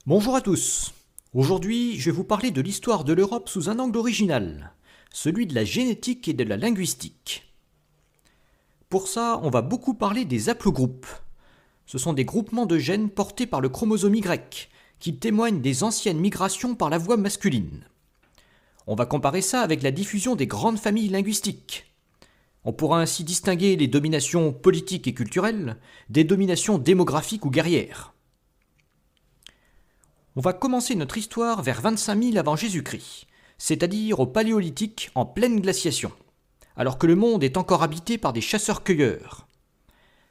Bonjour à tous. Aujourd'hui, je vais vous parler de l'histoire de l'Europe sous un angle original, celui de la génétique et de la linguistique. Pour ça, on va beaucoup parler des haplogroupes. Ce sont des groupements de gènes portés par le chromosome Y, qui témoignent des anciennes migrations par la voie masculine. On va comparer ça avec la diffusion des grandes familles linguistiques. On pourra ainsi distinguer les dominations politiques et culturelles des dominations démographiques ou guerrières. On va commencer notre histoire vers 25 000 avant Jésus-Christ, c'est-à-dire au Paléolithique en pleine glaciation, alors que le monde est encore habité par des chasseurs-cueilleurs.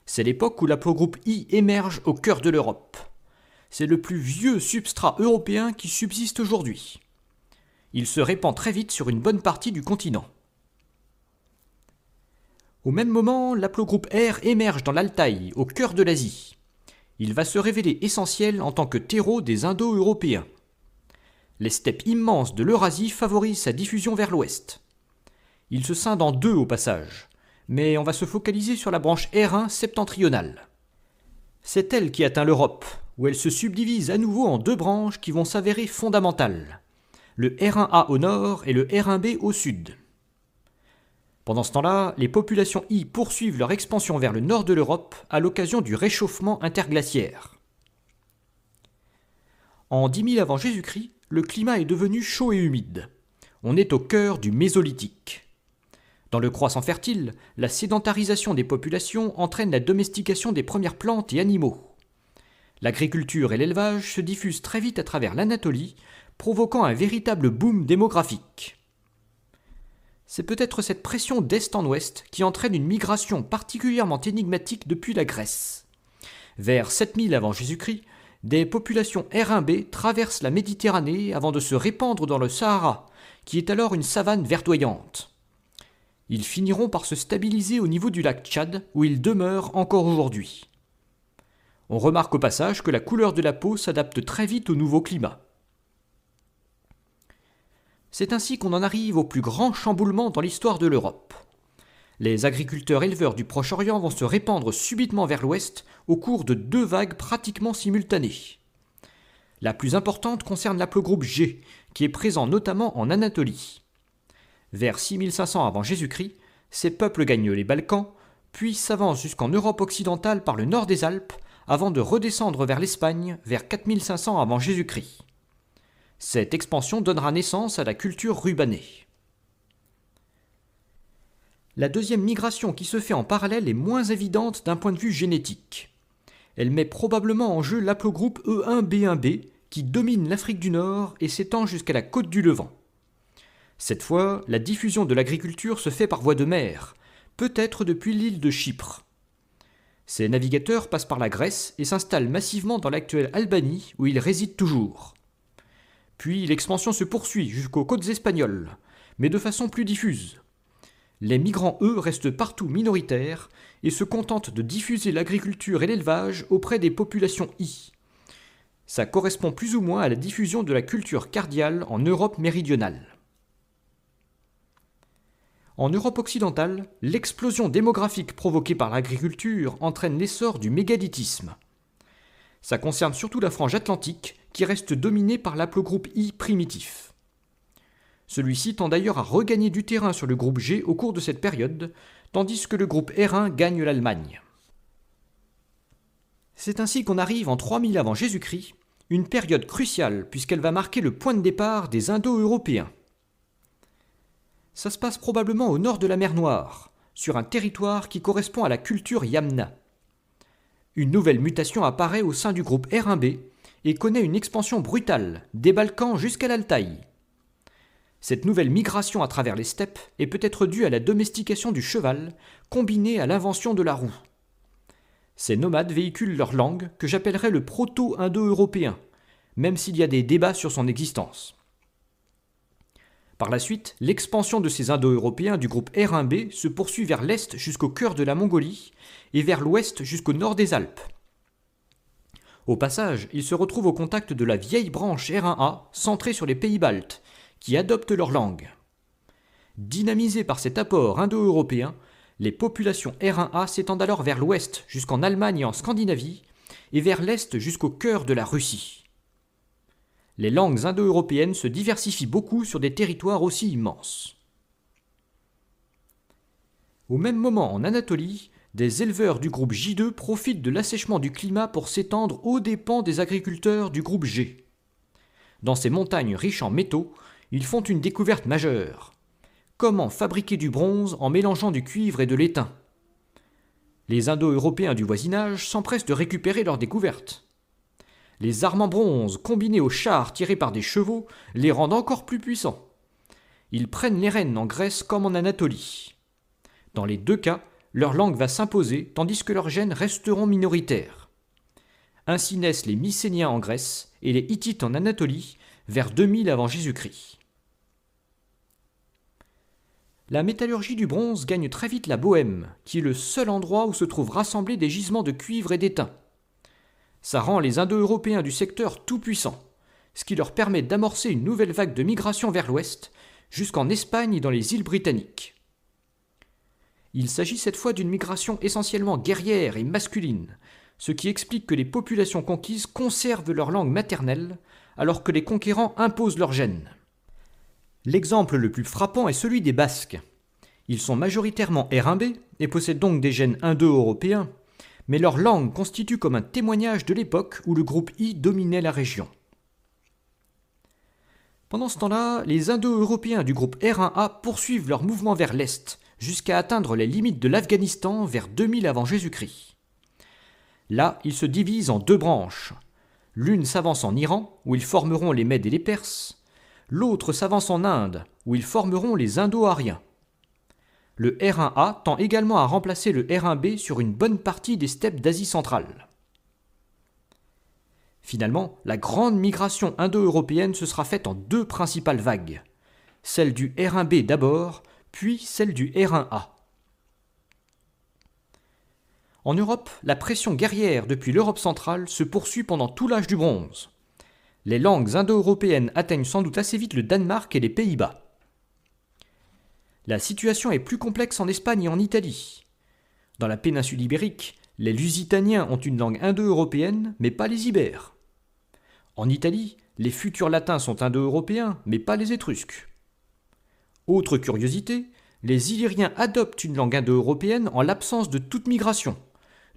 C'est l'époque où l'aplogroupe I émerge au cœur de l'Europe. C'est le plus vieux substrat européen qui subsiste aujourd'hui. Il se répand très vite sur une bonne partie du continent. Au même moment, l'aplogroupe R émerge dans l'Altaï, au cœur de l'Asie. Il va se révéler essentiel en tant que terreau des Indo-Européens. Les steppes immenses de l'Eurasie favorisent sa diffusion vers l'ouest. Il se scinde en deux au passage, mais on va se focaliser sur la branche R1 septentrionale. C'est elle qui atteint l'Europe, où elle se subdivise à nouveau en deux branches qui vont s'avérer fondamentales, le R1A au nord et le R1B au sud. Pendant ce temps-là, les populations I poursuivent leur expansion vers le nord de l'Europe à l'occasion du réchauffement interglaciaire. En 10 000 avant Jésus-Christ, le climat est devenu chaud et humide. On est au cœur du Mésolithique. Dans le croissant fertile, la sédentarisation des populations entraîne la domestication des premières plantes et animaux. L'agriculture et l'élevage se diffusent très vite à travers l'Anatolie, provoquant un véritable boom démographique. C'est peut-être cette pression d'est en ouest qui entraîne une migration particulièrement énigmatique depuis la Grèce. Vers 7000 avant Jésus-Christ, des populations R1B traversent la Méditerranée avant de se répandre dans le Sahara, qui est alors une savane verdoyante. Ils finiront par se stabiliser au niveau du lac Tchad, où ils demeurent encore aujourd'hui. On remarque au passage que la couleur de la peau s'adapte très vite au nouveau climat. C'est ainsi qu'on en arrive au plus grand chamboulement dans l'histoire de l'Europe. Les agriculteurs-éleveurs du Proche-Orient vont se répandre subitement vers l'ouest au cours de deux vagues pratiquement simultanées. La plus importante concerne l'aplogroupe G, qui est présent notamment en Anatolie. Vers 6500 avant Jésus-Christ, ces peuples gagnent les Balkans, puis s'avancent jusqu'en Europe occidentale par le nord des Alpes, avant de redescendre vers l'Espagne vers 4500 avant Jésus-Christ. Cette expansion donnera naissance à la culture rubanée. La deuxième migration qui se fait en parallèle est moins évidente d'un point de vue génétique. Elle met probablement en jeu l'aplogroupe E1B1B qui domine l'Afrique du Nord et s'étend jusqu'à la côte du Levant. Cette fois, la diffusion de l'agriculture se fait par voie de mer, peut-être depuis l'île de Chypre. Ces navigateurs passent par la Grèce et s'installent massivement dans l'actuelle Albanie où ils résident toujours. Puis l'expansion se poursuit jusqu'aux côtes espagnoles, mais de façon plus diffuse. Les migrants, eux, restent partout minoritaires et se contentent de diffuser l'agriculture et l'élevage auprès des populations I. Ça correspond plus ou moins à la diffusion de la culture cardiale en Europe méridionale. En Europe occidentale, l'explosion démographique provoquée par l'agriculture entraîne l'essor du mégalithisme. Ça concerne surtout la frange atlantique, qui reste dominée par l'aplogroupe I primitif. Celui-ci tend d'ailleurs à regagner du terrain sur le groupe G au cours de cette période, tandis que le groupe R1 gagne l'Allemagne. C'est ainsi qu'on arrive en 3000 avant Jésus-Christ, une période cruciale puisqu'elle va marquer le point de départ des Indo-Européens. Ça se passe probablement au nord de la mer Noire, sur un territoire qui correspond à la culture Yamna. Une nouvelle mutation apparaît au sein du groupe R1B et connaît une expansion brutale, des Balkans jusqu'à l'Altaï. Cette nouvelle migration à travers les steppes est peut-être due à la domestication du cheval, combinée à l'invention de la roue. Ces nomades véhiculent leur langue, que j'appellerais le proto-indo-européen, même s'il y a des débats sur son existence. Par la suite, l'expansion de ces Indo-Européens du groupe R1B se poursuit vers l'est jusqu'au cœur de la Mongolie et vers l'ouest jusqu'au nord des Alpes. Au passage, ils se retrouvent au contact de la vieille branche R1A centrée sur les pays baltes, qui adoptent leur langue. Dynamisées par cet apport indo-européen, les populations R1A s'étendent alors vers l'ouest jusqu'en Allemagne et en Scandinavie, et vers l'est jusqu'au cœur de la Russie. Les langues indo-européennes se diversifient beaucoup sur des territoires aussi immenses. Au même moment, en Anatolie, des éleveurs du groupe J2 profitent de l'assèchement du climat pour s'étendre aux dépens des agriculteurs du groupe G. Dans ces montagnes riches en métaux, ils font une découverte majeure. Comment fabriquer du bronze en mélangeant du cuivre et de l'étain ? Les Indo-Européens du voisinage s'empressent de récupérer leur découverte. Les armes en bronze, combinées aux chars tirés par des chevaux, les rendent encore plus puissants. Ils prennent les rênes en Grèce comme en Anatolie. Dans les deux cas, leur langue va s'imposer tandis que leurs gènes resteront minoritaires. Ainsi naissent les Mycéniens en Grèce et les Hittites en Anatolie vers 2000 avant Jésus-Christ. La métallurgie du bronze gagne très vite la Bohême, qui est le seul endroit où se trouvent rassemblés des gisements de cuivre et d'étain. Ça rend les Indo-Européens du secteur tout puissants, ce qui leur permet d'amorcer une nouvelle vague de migration vers l'ouest, jusqu'en Espagne et dans les îles britanniques. Il s'agit cette fois d'une migration essentiellement guerrière et masculine, ce qui explique que les populations conquises conservent leur langue maternelle, alors que les conquérants imposent leur gène. L'exemple le plus frappant est celui des Basques. Ils sont majoritairement R1B et possèdent donc des gènes indo-européens, mais leur langue constitue comme un témoignage de l'époque où le groupe I dominait la région. Pendant ce temps-là, les Indo-Européens du groupe R1A poursuivent leur mouvement vers l'est, jusqu'à atteindre les limites de l'Afghanistan vers 2000 avant Jésus-Christ. Là, ils se divisent en deux branches. L'une s'avance en Iran, où ils formeront les Mèdes et les Perses. L'autre s'avance en Inde, où ils formeront les Indo-Aryens. Le R1A tend également à remplacer le R1B sur une bonne partie des steppes d'Asie centrale. Finalement, la grande migration indo-européenne se sera faite en deux principales vagues, celle du R1B d'abord, puis celle du R1A. En Europe, la pression guerrière depuis l'Europe centrale se poursuit pendant tout l'âge du bronze. Les langues indo-européennes atteignent sans doute assez vite le Danemark et les Pays-Bas. La situation est plus complexe en Espagne et en Italie. Dans la péninsule ibérique, les Lusitaniens ont une langue indo-européenne, mais pas les Ibères. En Italie, les futurs latins sont indo-européens, mais pas les Étrusques. Autre curiosité, les Illyriens adoptent une langue indo-européenne en l'absence de toute migration,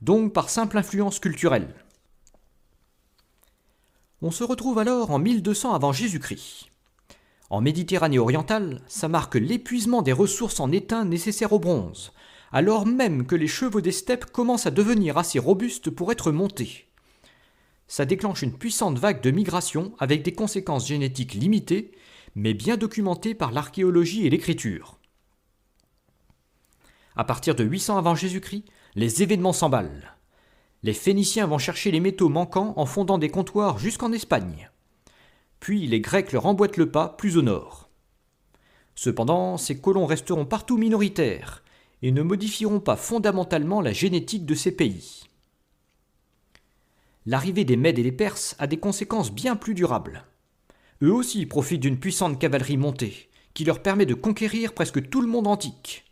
donc par simple influence culturelle. On se retrouve alors en 1200 avant Jésus-Christ. En Méditerranée orientale, ça marque l'épuisement des ressources en étain nécessaires au bronze, alors même que les chevaux des steppes commencent à devenir assez robustes pour être montés. Ça déclenche une puissante vague de migration avec des conséquences génétiques limitées, mais bien documentées par l'archéologie et l'écriture. À partir de 800 avant Jésus-Christ, les événements s'emballent. Les Phéniciens vont chercher les métaux manquants en fondant des comptoirs jusqu'en Espagne. Puis les Grecs leur emboîtent le pas plus au nord. Cependant, ces colons resteront partout minoritaires et ne modifieront pas fondamentalement la génétique de ces pays. L'arrivée des Mèdes et des Perses a des conséquences bien plus durables. Eux aussi profitent d'une puissante cavalerie montée, qui leur permet de conquérir presque tout le monde antique.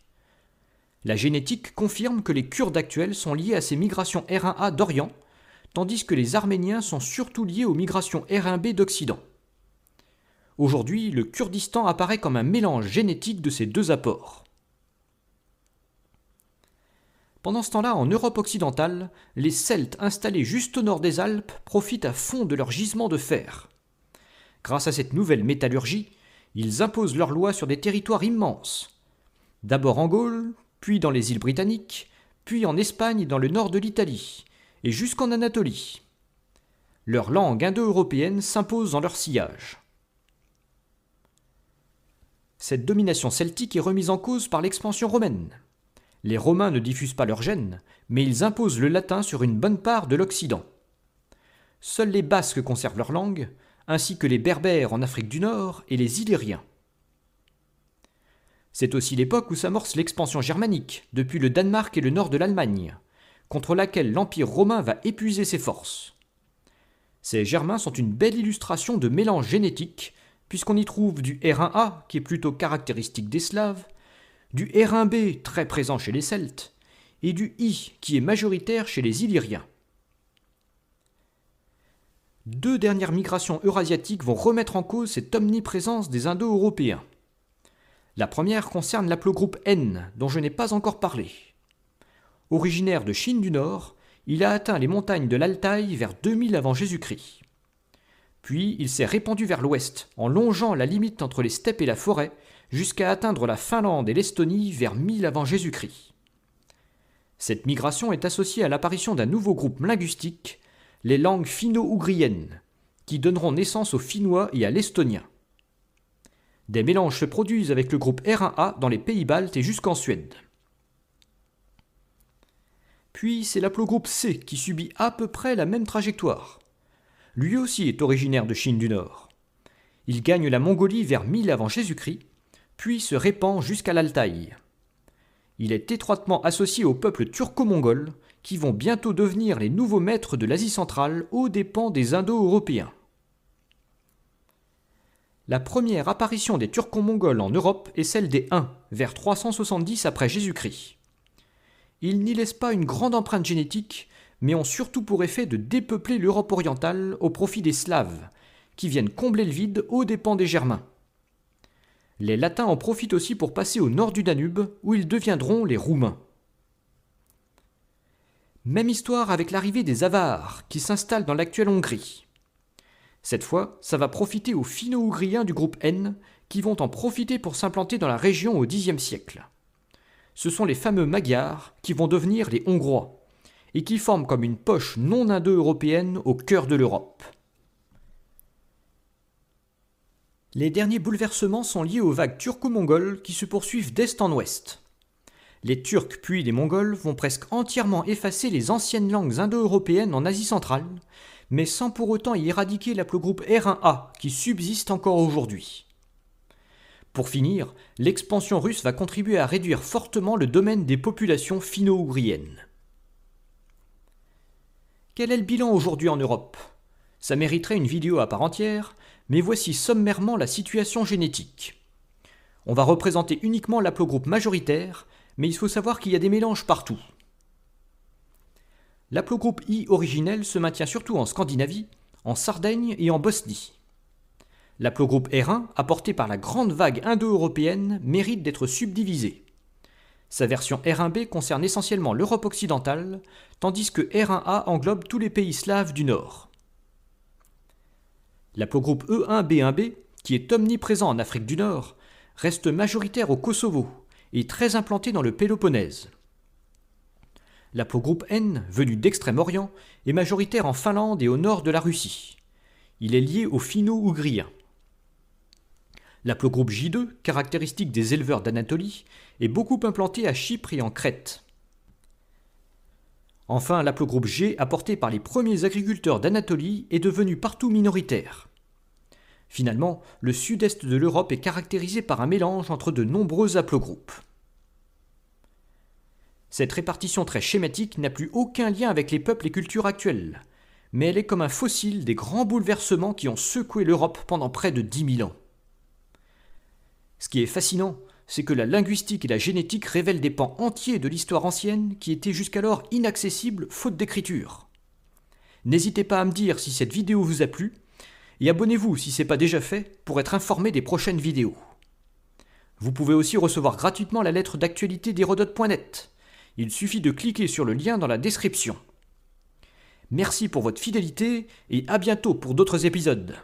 La génétique confirme que les Kurdes actuels sont liés à ces migrations R1A d'Orient, tandis que les Arméniens sont surtout liés aux migrations R1B d'Occident. Aujourd'hui, le Kurdistan apparaît comme un mélange génétique de ces deux apports. Pendant ce temps-là, en Europe occidentale, les Celtes installés juste au nord des Alpes profitent à fond de leurs gisements de fer. Grâce à cette nouvelle métallurgie, ils imposent leurs lois sur des territoires immenses. D'abord en Gaule, puis dans les îles britanniques, puis en Espagne et dans le nord de l'Italie, et jusqu'en Anatolie. Leur langue indo-européenne s'impose dans leur sillage. Cette domination celtique est remise en cause par l'expansion romaine. Les Romains ne diffusent pas leur gène, mais ils imposent le latin sur une bonne part de l'Occident. Seuls les Basques conservent leur langue, ainsi que les Berbères en Afrique du Nord et les Illyriens. C'est aussi l'époque où s'amorce l'expansion germanique, depuis le Danemark et le nord de l'Allemagne, contre laquelle l'Empire romain va épuiser ses forces. Ces Germains sont une belle illustration de mélange génétique, puisqu'on y trouve du R1A, qui est plutôt caractéristique des Slaves, du R1B, très présent chez les Celtes, et du I, qui est majoritaire chez les Illyriens. 2 dernières migrations eurasiatiques vont remettre en cause cette omniprésence des Indo-Européens. La première concerne l'aplogroupe N, dont je n'ai pas encore parlé. Originaire de Chine du Nord, il a atteint les montagnes de l'Altaï vers 2000 avant Jésus-Christ. Puis il s'est répandu vers l'ouest, en longeant la limite entre les steppes et la forêt, jusqu'à atteindre la Finlande et l'Estonie vers 1000 avant Jésus-Christ. Cette migration est associée à l'apparition d'un nouveau groupe linguistique, les langues finno-ougriennes, qui donneront naissance au finnois et à l'estonien. Des mélanges se produisent avec le groupe R1A dans les pays baltes et jusqu'en Suède. Puis c'est l'aplogroupe C qui subit à peu près la même trajectoire. Lui aussi est originaire de Chine du Nord. Il gagne la Mongolie vers 1000 avant Jésus-Christ, puis se répand jusqu'à l'Altaï. Il est étroitement associé aux peuples turco-mongols, qui vont bientôt devenir les nouveaux maîtres de l'Asie centrale aux dépens des Indo-Européens. La première apparition des Turco-Mongols en Europe est celle des Huns, vers 370 après Jésus-Christ. Ils n'y laissent pas une grande empreinte génétique, mais ont surtout pour effet de dépeupler l'Europe orientale au profit des Slaves, qui viennent combler le vide aux dépens des Germains. Les Latins en profitent aussi pour passer au nord du Danube, où ils deviendront les Roumains. Même histoire avec l'arrivée des Avars, qui s'installent dans l'actuelle Hongrie. Cette fois, ça va profiter aux Finno-Ougriens du groupe N, qui vont en profiter pour s'implanter dans la région au Xe siècle. Ce sont les fameux Magyars qui vont devenir les Hongrois, et qui forment comme une poche non indo-européenne au cœur de l'Europe. Les derniers bouleversements sont liés aux vagues turco-mongoles qui se poursuivent d'est en ouest. Les Turcs puis les Mongols vont presque entièrement effacer les anciennes langues indo-européennes en Asie centrale, mais sans pour autant y éradiquer l'aplogroupe R1A qui subsiste encore aujourd'hui. Pour finir, l'expansion russe va contribuer à réduire fortement le domaine des populations finno-ougriennes. Quel est le bilan aujourd'hui en Europe ? Ça mériterait une vidéo à part entière, mais voici sommairement la situation génétique. On va représenter uniquement l'aplogroupe majoritaire, mais il faut savoir qu'il y a des mélanges partout. L'aplogroupe I originel se maintient surtout en Scandinavie, en Sardaigne et en Bosnie. L'aplogroupe R1, apporté par la grande vague indo-européenne, mérite d'être subdivisé. Sa version R1b concerne essentiellement l'Europe occidentale, tandis que R1a englobe tous les pays slaves du Nord. L'aplogroupe E1B1b, qui est omniprésent en Afrique du Nord, reste majoritaire au Kosovo et très implanté dans le Péloponnèse. L'aplogroupe N, venu d'Extrême-Orient, est majoritaire en Finlande et au nord de la Russie. Il est lié aux Finno-Ougriens. L'aplogroupe J2, caractéristique des éleveurs d'Anatolie, est beaucoup implanté à Chypre et en Crète. Enfin, l'aplogroupe G, apporté par les premiers agriculteurs d'Anatolie, est devenu partout minoritaire. Finalement, le sud-est de l'Europe est caractérisé par un mélange entre de nombreux haplogroupes. Cette répartition très schématique n'a plus aucun lien avec les peuples et cultures actuelles, mais elle est comme un fossile des grands bouleversements qui ont secoué l'Europe pendant près de 10 000 ans. Ce qui est fascinant, c'est que la linguistique et la génétique révèlent des pans entiers de l'histoire ancienne qui étaient jusqu'alors inaccessibles faute d'écriture. N'hésitez pas à me dire si cette vidéo vous a plu, et abonnez-vous si ce n'est pas déjà fait pour être informé des prochaines vidéos. Vous pouvez aussi recevoir gratuitement la lettre d'actualité d'Hérodote.net. Il suffit de cliquer sur le lien dans la description. Merci pour votre fidélité et à bientôt pour d'autres épisodes.